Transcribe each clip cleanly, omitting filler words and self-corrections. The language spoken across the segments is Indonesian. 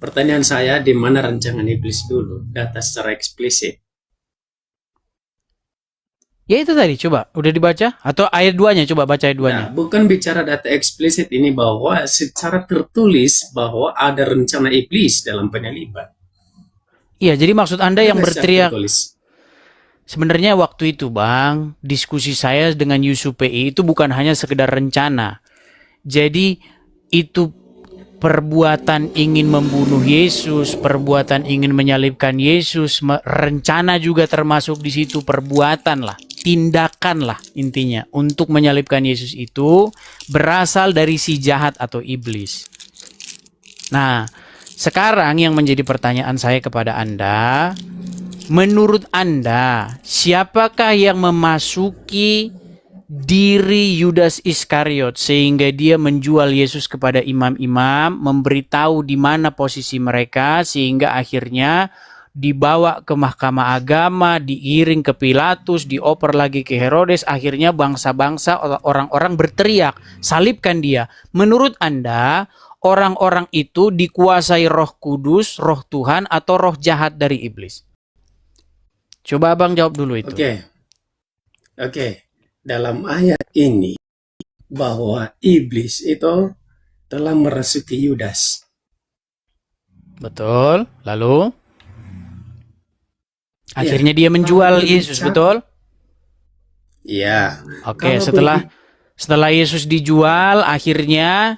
Pertanyaan saya, di mana rancangan iblis dulu? Data secara eksplisit. Ya itu tadi, coba. Udah dibaca? Atau ayat 2-nya, coba baca ayat Nah, 2-nya. bukan bicara data eksplisit ini bahwa secara tertulis bahwa ada rencana iblis dalam penyaliban. Iya, jadi maksud Anda Ada yang nggak secara berteriak, tertulis? sebenarnya waktu itu Bang, diskusi saya dengan Yusuf PI itu bukan hanya sekedar rencana. Jadi itu perbuatan ingin membunuh Yesus, perbuatan ingin menyalibkan Yesus, rencana juga termasuk di situ, perbuatan lah, tindakan lah intinya untuk menyalibkan Yesus itu berasal dari si jahat atau iblis. Nah, sekarang yang menjadi pertanyaan saya kepada Anda, menurut Anda, siapakah yang memasuki diri Yudas Iskariot sehingga dia menjual Yesus kepada imam-imam, memberitahu di mana posisi mereka sehingga akhirnya dibawa ke mahkamah agama, diiring ke Pilatus, dioper lagi ke Herodes, akhirnya bangsa-bangsa orang-orang berteriak, salibkan dia. Menurut Anda, orang-orang itu dikuasai Roh Kudus, Roh Tuhan atau roh jahat dari iblis? Coba Abang jawab dulu itu. Oke. Dalam ayat ini bahwa iblis itu telah merasuki Yudas. Betul. Lalu akhirnya dia menjual Yesus, betul? Iya. Oke, setelah Yesus dijual, akhirnya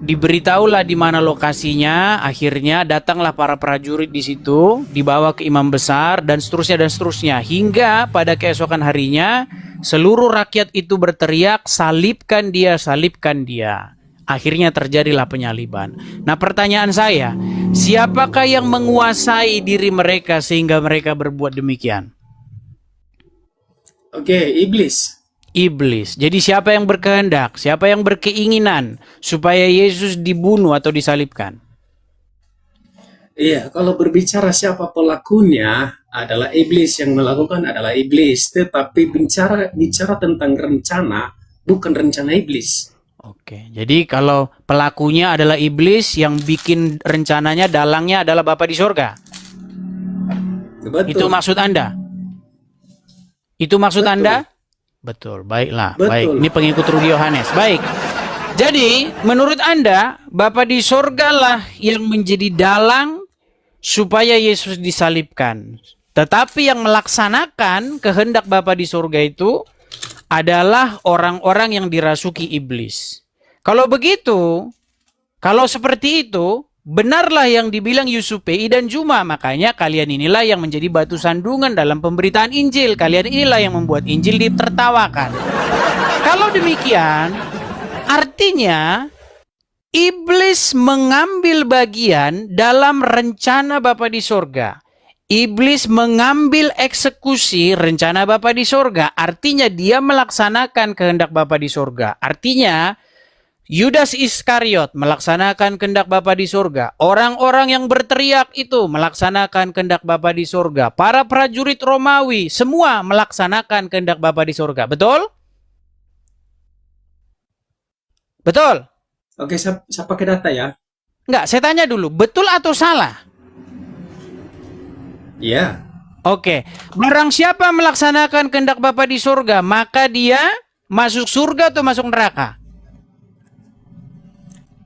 diberitahulah di mana lokasinya. Akhirnya datanglah para prajurit di situ, dibawa ke imam besar dan seterusnya hingga pada keesokan harinya seluruh rakyat itu berteriak, salibkan dia, salibkan dia. Akhirnya terjadilah penyaliban. Nah, pertanyaan saya, siapakah yang menguasai diri mereka sehingga mereka berbuat demikian? Oke, iblis. Iblis. Jadi siapa yang berkehendak, siapa yang berkeinginan supaya Yesus dibunuh atau disalibkan? Iya, kalau berbicara siapa pelakunya adalah iblis, yang melakukan adalah iblis. Tetapi bicara tentang rencana, bukan rencana iblis. Oke, jadi kalau pelakunya adalah iblis, yang bikin rencananya, dalangnya adalah Bapa di sorga. Betul. Itu maksud Anda? Itu maksud Betul. Anda? Betul, baiklah. Betul. Baik, ini pengikut Rudi Yohanes. Baik. Jadi, menurut Anda, Bapa di sorga lah yang menjadi dalang supaya Yesus disalibkan. Tetapi yang melaksanakan kehendak Bapa di sorga itu adalah orang-orang yang dirasuki iblis. Kalau begitu, kalau seperti itu, benarlah yang dibilang Yusuf PI dan Juma. Makanya kalian inilah yang menjadi batu sandungan dalam pemberitaan Injil. Kalian inilah yang membuat Injil ditertawakan. Kalau demikian, artinya iblis mengambil bagian dalam rencana Bapa di sorga. Iblis mengambil eksekusi rencana Bapa di sorga. Artinya dia melaksanakan kehendak Bapa di sorga. Artinya Yudas Iskariot melaksanakan kehendak Bapa di sorga. Orang-orang yang berteriak itu melaksanakan kehendak Bapa di sorga. Para prajurit Romawi semua melaksanakan kehendak Bapa di sorga. Betul? Betul? Oke, saya pakai data ya. Enggak, saya tanya dulu. Betul atau salah? Iya. Oke. Barang siapa melaksanakan kehendak Bapa di sorga, maka dia masuk surga atau masuk neraka?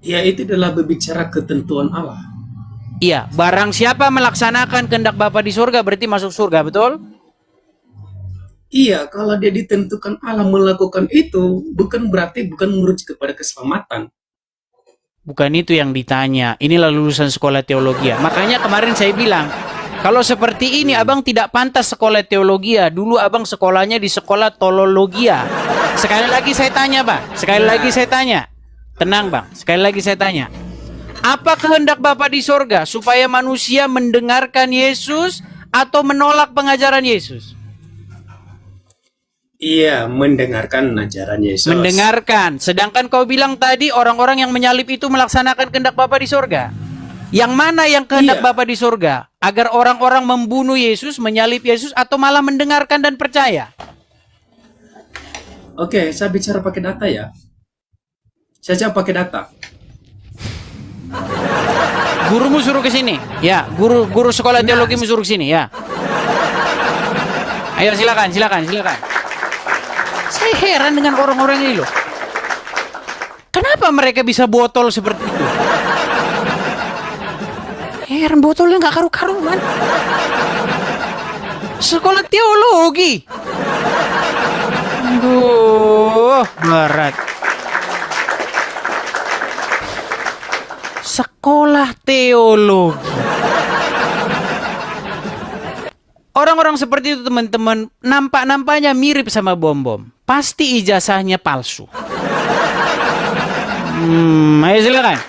Ya, itu adalah berbicara ketentuan Allah. Iya, barang siapa melaksanakan kehendak Bapa di surga berarti masuk surga, betul? Iya, kalau dia ditentukan Allah melakukan itu, bukan merujuk kepada keselamatan. Bukan itu yang ditanya. Inilah lulusan sekolah teologi. Makanya kemarin saya bilang, kalau seperti ini abang tidak pantas sekolah teologi. Dulu abang sekolahnya di sekolah tolologia. Sekali lagi saya tanya, Bang. Sekali lagi saya tanya. Tenang, Bang. Sekali lagi saya tanya. Apa kehendak Bapa di sorga? Supaya manusia mendengarkan Yesus atau menolak pengajaran Yesus? Iya, mendengarkan ajaran Yesus. Mendengarkan. Sedangkan kau bilang tadi orang-orang yang menyalib itu melaksanakan kehendak Bapa di sorga. Yang mana yang kehendak Bapa di sorga? Agar orang-orang membunuh Yesus, menyalib Yesus, atau malah mendengarkan dan percaya? Oke, saya bicara pakai data ya. Saya jawab pakai data. Gurumu suruh ke sini. Ya, guru sekolah teologimu suruh ke sini, ya. Ayo silakan. Saya heran dengan orang-orang ini loh. Kenapa mereka bisa botol seperti itu? Heran, botolnya nggak karu-karuan. Sekolah teologi. Aduh, berat. Sekolah teologi. Orang-orang seperti itu teman-teman, nampaknya mirip sama bom-bom. Pasti ijazahnya palsu. Ayo silakan.